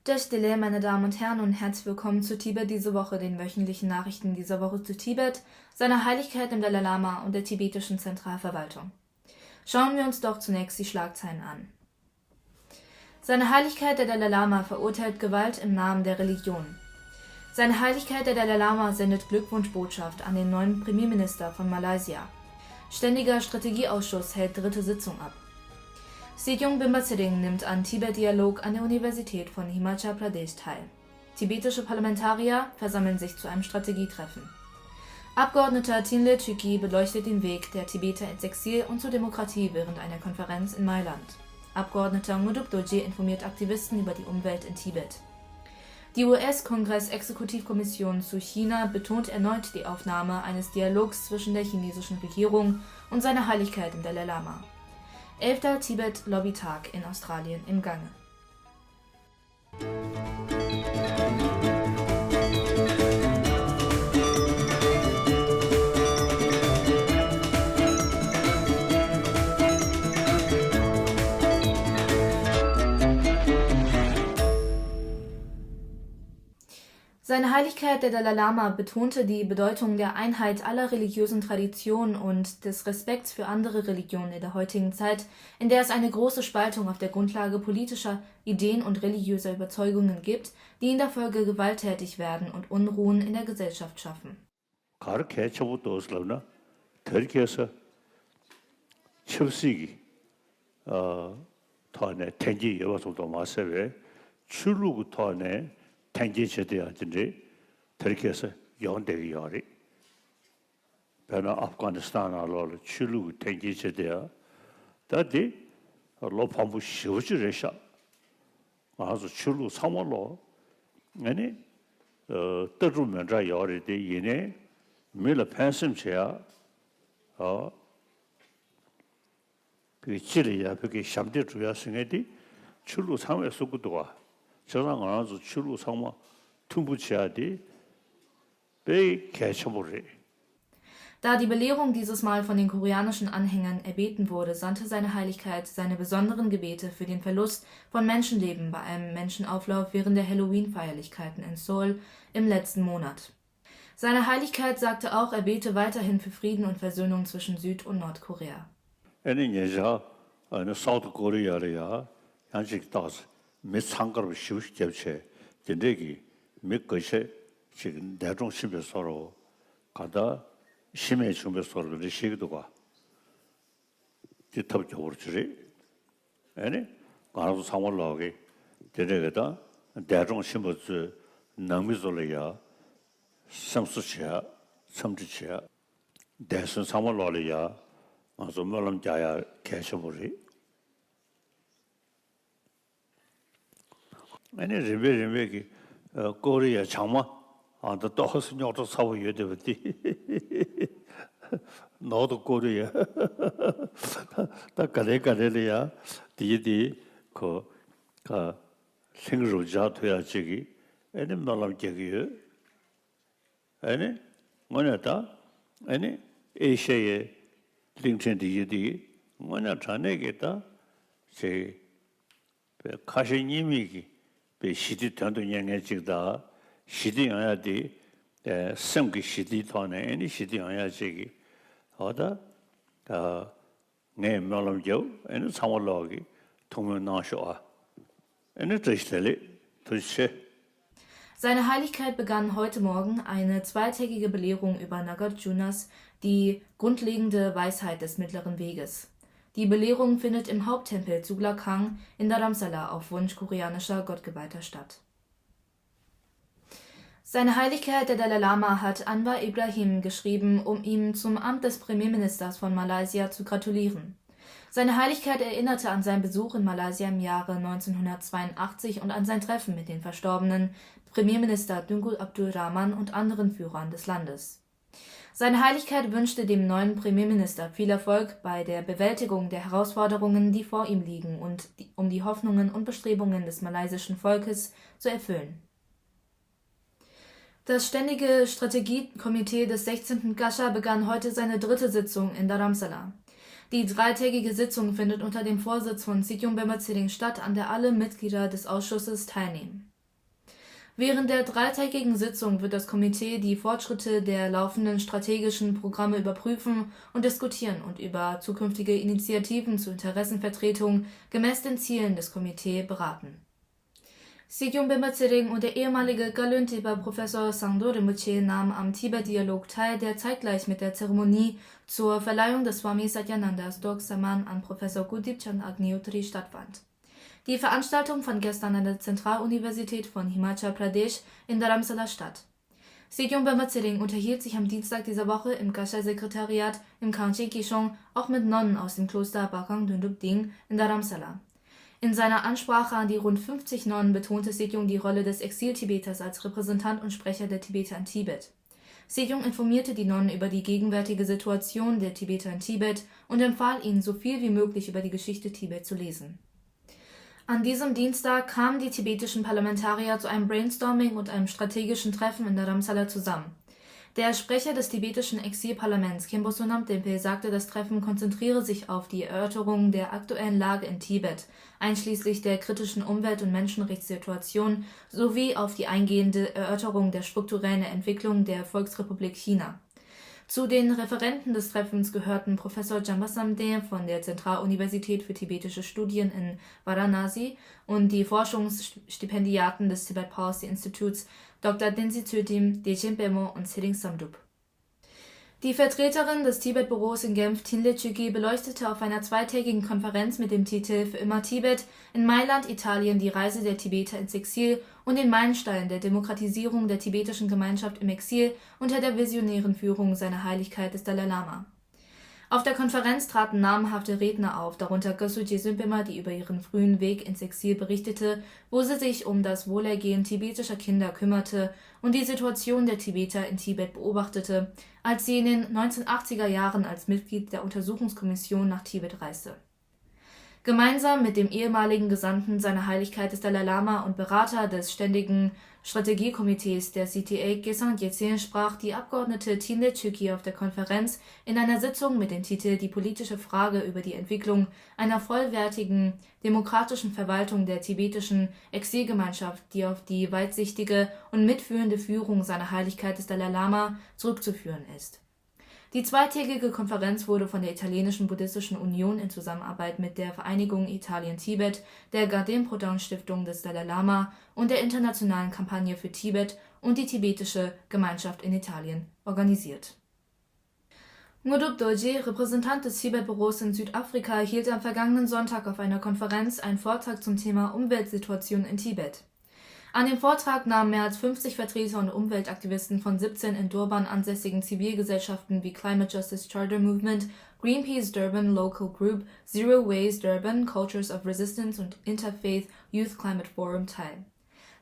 Deshdelé, meine Damen und Herren, und herzlich willkommen zu Tibet diese Woche, den wöchentlichen Nachrichten dieser Woche zu Tibet, seiner Heiligkeit dem Dalai Lama und der tibetischen Zentralverwaltung. Schauen wir uns doch zunächst die Schlagzeilen an. Seine Heiligkeit der Dalai Lama verurteilt Gewalt im Namen der Religion. Seine Heiligkeit der Dalai Lama sendet Glückwunschbotschaft an den neuen Premierminister von Malaysia. Ständiger Strategieausschuss hält dritte Sitzung ab. Sejong Bimba-Tsering nimmt an Tibet-Dialog an der Universität von Himachal Pradesh teil. Tibetische Parlamentarier versammeln sich zu einem Strategietreffen. Abgeordneter Tinle Chüki beleuchtet den Weg der Tibeter ins Exil und zur Demokratie während einer Konferenz in Mailand. Abgeordneter Nguduk Dorje informiert Aktivisten über die Umwelt in Tibet. Die US-Kongress-Exekutivkommission zu China betont erneut die Aufnahme eines Dialogs zwischen der chinesischen Regierung und seiner Heiligkeit dem Dalai Lama. 11. Tibet-Lobbytag in Australien im Gange. Seine Heiligkeit der Dalai Lama betonte die Bedeutung der Einheit aller religiösen Traditionen und des Respekts für andere Religionen in der heutigen Zeit, in der es eine große Spaltung auf der Grundlage politischer Ideen und religiöser Überzeugungen gibt, die in der Folge gewalttätig werden und Unruhen in der Gesellschaft schaffen. tenjichedeya진데 들켜서 연대기야리 베나 아프가니스탄 알로 출루 tenjichede야 다디 로팜부 시오지레샤 아주 출루 상월로 아니 떠주면자 야리데 얘네 밀어 팬심체야 그 지리야 그게 샴데 주야 승에디 출루 상회 속도가 저랑 아주 출루 상마 tumbuchiadi bei Kechaburri. Da die Belehrung dieses Mal von den koreanischen Anhängern erbeten wurde, sandte seine Heiligkeit seine besonderen Gebete für den Verlust von Menschenleben bei einem Menschenauflauf während der Halloween-Feierlichkeiten in Seoul im letzten Monat. Seine Heiligkeit sagte auch, er bete weiterhin für Frieden und Versöhnung zwischen Süd- und Nordkorea. mit상가로 쉬우시 접체 진대기 몇 것이 지금 대중 심에서로 가다 심해 중에서로 시기도가 뒤탑적으로 주리 아니 가서 상월로게 되게다 대중 심부스 남미솔이야 삼수치야 삼지치야 대선 상월로리야 아주 멀럼자야 개셔버리 아니 리베리메기 코리아 장마 아도 또 허스녀도 사고 여대버디 너도 코리아 다 가래가래야 디디 그가 생로자 돼야지 아니 말람 계기요 아니 뭐냐다 아니 에시아의 링천디디 뭐냐 자네게다 제 카시님이기 시디 전도 영향직다 시디 영향이 성기 시디 돈에 아니 시디 영향직이 어다 네 말람죠 아니 상월로기 통면나셔 아니 드실래 드시 Seine Heiligkeit begann heute Morgen eine zweitägige Belehrung über Nagarjunas, die grundlegende Weisheit des mittleren Weges. Die Belehrung findet im Haupttempel Tsuklakang in Dharamsala auf Wunsch koreanischer Gottgeweihter statt. Seine Heiligkeit der Dalai Lama hat Anwar Ibrahim geschrieben, um ihm zum Amt des Premierministers von Malaysia zu gratulieren. Seine Heiligkeit erinnerte an seinen Besuch in Malaysia im Jahre 1982 und an sein Treffen mit den verstorbenen Premierminister Tunku Abdul Rahman und anderen Führern des Landes. Seine Heiligkeit wünschte dem neuen Premierminister viel Erfolg bei der Bewältigung der Herausforderungen, die vor ihm liegen, und um die Hoffnungen und Bestrebungen des malaysischen Volkes zu erfüllen. Das Ständige Strategiekomitee des 16. Kasha begann heute seine dritte Sitzung in Dharamsala. Die dreitägige Sitzung findet unter dem Vorsitz von Sejong Bemba-Tsering statt, an der alle Mitglieder des Ausschusses teilnehmen. Während der dreitägigen Sitzung wird das Komitee die Fortschritte der laufenden strategischen Programme überprüfen und diskutieren und über zukünftige Initiativen zur Interessenvertretung gemäß den Zielen des Komitees beraten. Sikyung Bemba-Tsering und der ehemalige Galön-Tiber-Professor Sangdo Rinpoche nahmen am Tibet-Dialog teil, der zeitgleich mit der Zeremonie zur Verleihung des Swami Satyanandas Dorksaman an Professor Gurdip Chand Agniotri stattfand. Die Veranstaltung fand gestern an der Zentraluniversität von Himachal Pradesh in Dharamsala statt. Sikyung Bemba-Tsering unterhielt sich am Dienstag dieser Woche im Gasha-Sekretariat im Kangchi Kishon auch mit Nonnen aus dem Kloster Bakang Dunduk Ding in Dharamsala. In seiner Ansprache an die rund 50 Nonnen betonte Sikyung die Rolle des Exil-Tibeters als Repräsentant und Sprecher der Tibeter in Tibet. Sikyung informierte die Nonnen über die gegenwärtige Situation der Tibeter in Tibet und empfahl ihnen, so viel wie möglich über die Geschichte Tibet zu lesen. An diesem Dienstag kamen die tibetischen Parlamentarier zu einem Brainstorming und einem strategischen Treffen in Dharamsala zusammen. Der Sprecher des tibetischen Exilparlaments, Khenpo Sonam Tempe, sagte, das Treffen konzentriere sich auf die Erörterung der aktuellen Lage in Tibet, einschließlich der kritischen Umwelt- und Menschenrechtssituation, sowie auf die eingehende Erörterung der strukturellen Entwicklung der Volksrepublik China. Zu den Referenten des Treffens gehörten Professor Jampa Samde von der Zentraluniversität für tibetische Studien in Varanasi und die Forschungsstipendiaten des Tibet Policy Institutes Dr. Dengsi Tödim, Dechen Bemo und Tsering Samdup. Die Vertreterin des Tibet-Büros in Genf, Tinle Chüki, beleuchtete auf einer zweitägigen Konferenz mit dem Titel Für immer Tibet in Mailand, Italien, die Reise der Tibeter ins Exil und den Meilenstein der Demokratisierung der tibetischen Gemeinschaft im Exil unter der visionären Führung seiner Heiligkeit des Dalai Lama. Auf der Konferenz traten namhafte Redner auf, darunter Gyaltsen Gyaltsen, die über ihren frühen Weg ins Exil berichtete, wo sie sich um das Wohlergehen tibetischer Kinder kümmerte und die Situation der Tibeter in Tibet beobachtete, als sie in den 1980er Jahren als Mitglied der Untersuchungskommission nach Tibet reiste. Gemeinsam mit dem ehemaligen Gesandten seiner Heiligkeit des Dalai Lama und Berater des Ständigen Strategiekomitees der CTA, Gesang Gyatsen, sprach die Abgeordnete Tinle Chüki auf der Konferenz in einer Sitzung mit dem Titel Die politische Frage über die Entwicklung einer vollwertigen demokratischen Verwaltung der tibetischen Exilgemeinschaft, die auf die weitsichtige und mitführende Führung seiner Heiligkeit des Dalai Lama zurückzuführen ist. Die zweitägige Konferenz wurde von der Italienischen Buddhistischen Union in Zusammenarbeit mit der Vereinigung Italien-Tibet, der Gardin-Prodan-Stiftung des Dalai Lama und der Internationalen Kampagne für Tibet und die tibetische Gemeinschaft in Italien organisiert. Ngurdup Dorji, Repräsentant des Tibet-Büros in Südafrika, hielt am vergangenen Sonntag auf einer Konferenz einen Vortrag zum Thema Umweltsituation in Tibet. An dem Vortrag nahmen mehr als 50 Vertreter und Umweltaktivisten von 17 in Durban ansässigen Zivilgesellschaften wie Climate Justice Charter Movement, Greenpeace Durban Local Group, Zero Waste Durban, Cultures of Resistance und Interfaith Youth Climate Forum teil.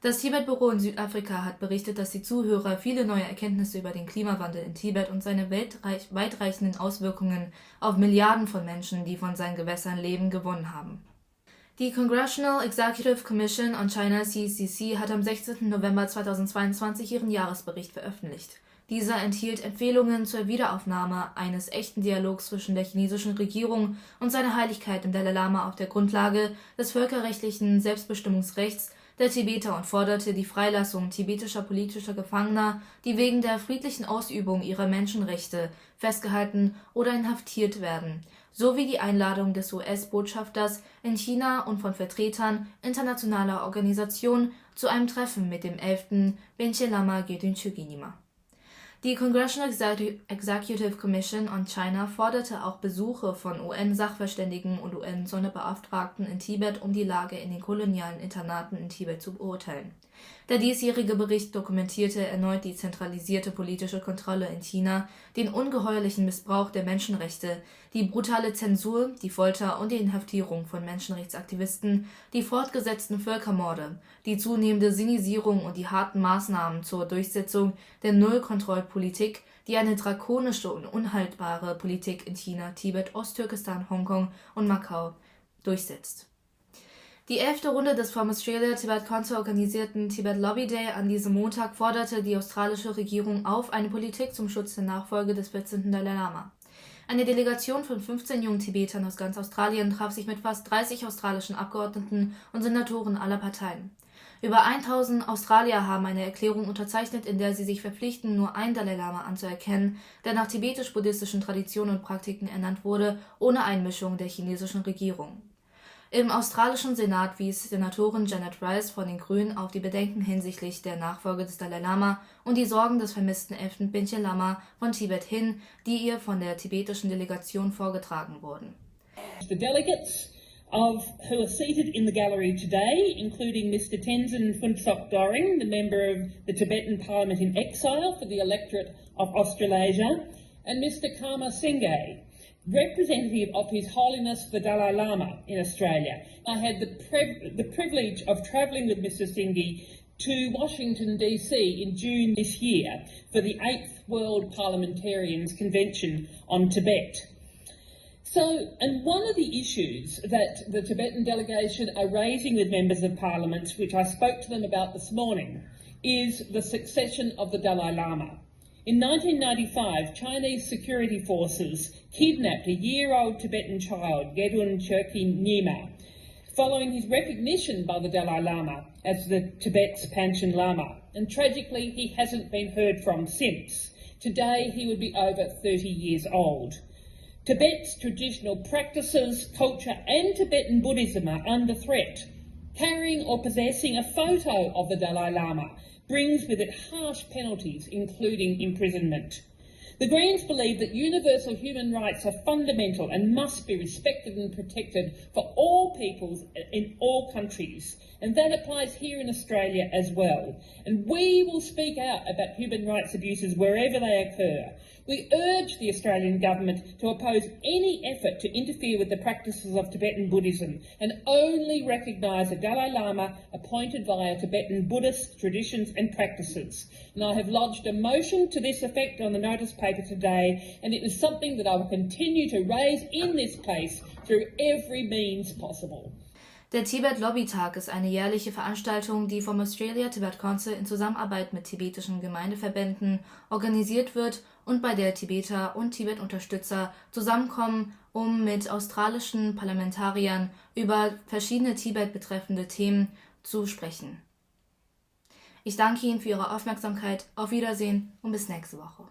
Das Tibet-Büro in Südafrika hat berichtet, dass die Zuhörer viele neue Erkenntnisse über den Klimawandel in Tibet und seine weitreichenden Auswirkungen auf Milliarden von Menschen, die von seinen Gewässern leben, gewonnen haben. Die Congressional Executive Commission on China (CECC) hat am 16. November 2022 ihren Jahresbericht veröffentlicht. Dieser enthielt Empfehlungen zur Wiederaufnahme eines echten Dialogs zwischen der chinesischen Regierung und seiner Heiligkeit dem Dalai Lama auf der Grundlage des völkerrechtlichen Selbstbestimmungsrechts der Tibeter und forderte die Freilassung tibetischer politischer Gefangener, die wegen der friedlichen Ausübung ihrer Menschenrechte festgehalten oder inhaftiert werden, sowie die Einladung des US-Botschafters in China und von Vertretern internationaler Organisationen zu einem Treffen mit dem 11. Benche Lama Gyaltsen Chogyinima. Die Congressional Executive Commission on China forderte auch Besuche von UN-Sachverständigen und UN-Sonderbeauftragten in Tibet, um die Lage in den kolonialen Internaten in Tibet zu beurteilen. Der diesjährige Bericht dokumentierte erneut die zentralisierte politische Kontrolle in China, den ungeheuerlichen Missbrauch der Menschenrechte, die brutale Zensur, die Folter und die Inhaftierung von Menschenrechtsaktivisten, die fortgesetzten Völkermorde, die zunehmende Sinisierung und die harten Maßnahmen zur Durchsetzung der Null-Kontroll-Politik, die eine drakonische und unhaltbare Politik in China, Tibet, Osttürkestan, Hongkong und Macau durchsetzt. Die 11. Runde des vom Australia Tibet Council organisierten Tibet Lobby Day an diesem Montag forderte die australische Regierung auf, eine Politik zum Schutz der Nachfolge des 14. Dalai Lama. Eine Delegation von 15 jungen Tibetern aus ganz Australien traf sich mit fast 30 australischen Abgeordneten und Senatoren aller Parteien. Über 1000 Australier haben eine Erklärung unterzeichnet, in der sie sich verpflichten, nur einen Dalai Lama anzuerkennen, der nach tibetisch-buddhistischen Traditionen und Praktiken ernannt wurde, ohne Einmischung der chinesischen Regierung. Im australischen Senat wies Senatorin Janet Rice von den Grünen auf die Bedenken hinsichtlich der Nachfolge des Dalai Lama und die Sorgen des vermissten 11. Panchen Lama von Tibet hin, die ihr von der tibetischen Delegation vorgetragen wurden. The delegates who are seated in the gallery today, including Mr. Tenzin Phuntsok Doring, the member of the Tibetan Parliament in exile for the electorate of Australasia, and Mr. Karma Singay, representative of His Holiness the Dalai Lama in Australia. I had the privilege of travelling with Mr. Singay to Washington DC in June this year for the 8th World Parliamentarians Convention on Tibet. And one of the issues that the Tibetan delegation are raising with members of parliament, which I spoke to them about this morning, is the succession of the Dalai Lama. In 1995, Chinese security forces kidnapped a year-old Tibetan child, Gedun Cherkin Nyima, following his recognition by the Dalai Lama as the Tibet's Panchen Lama. And tragically, he hasn't been heard from since. Today, he would be over 30 years old. Tibet's traditional practices, culture and Tibetan Buddhism are under threat. Carrying or possessing a photo of the Dalai Lama brings with it harsh penalties, including imprisonment. The Greens believe that universal human rights are fundamental and must be respected and protected for all peoples in all countries, and that applies here in Australia as well. And we will speak out about human rights abuses wherever they occur. We urge the Australian Government to oppose any effort to interfere with the practices of Tibetan Buddhism and only recognise the Dalai Lama appointed via Tibetan Buddhist traditions and practices. And I have lodged a motion to this effect on the notice paper today, and it is something that I will continue to raise in this place through every means possible. Der Tibet-Lobbytag ist eine jährliche Veranstaltung, die vom Australia Tibet Council in Zusammenarbeit mit tibetischen Gemeindeverbänden organisiert wird und bei der Tibeter und Tibet-Unterstützer zusammenkommen, um mit australischen Parlamentariern über verschiedene Tibet betreffende Themen zu sprechen. Ich danke Ihnen für Ihre Aufmerksamkeit, auf Wiedersehen und bis nächste Woche.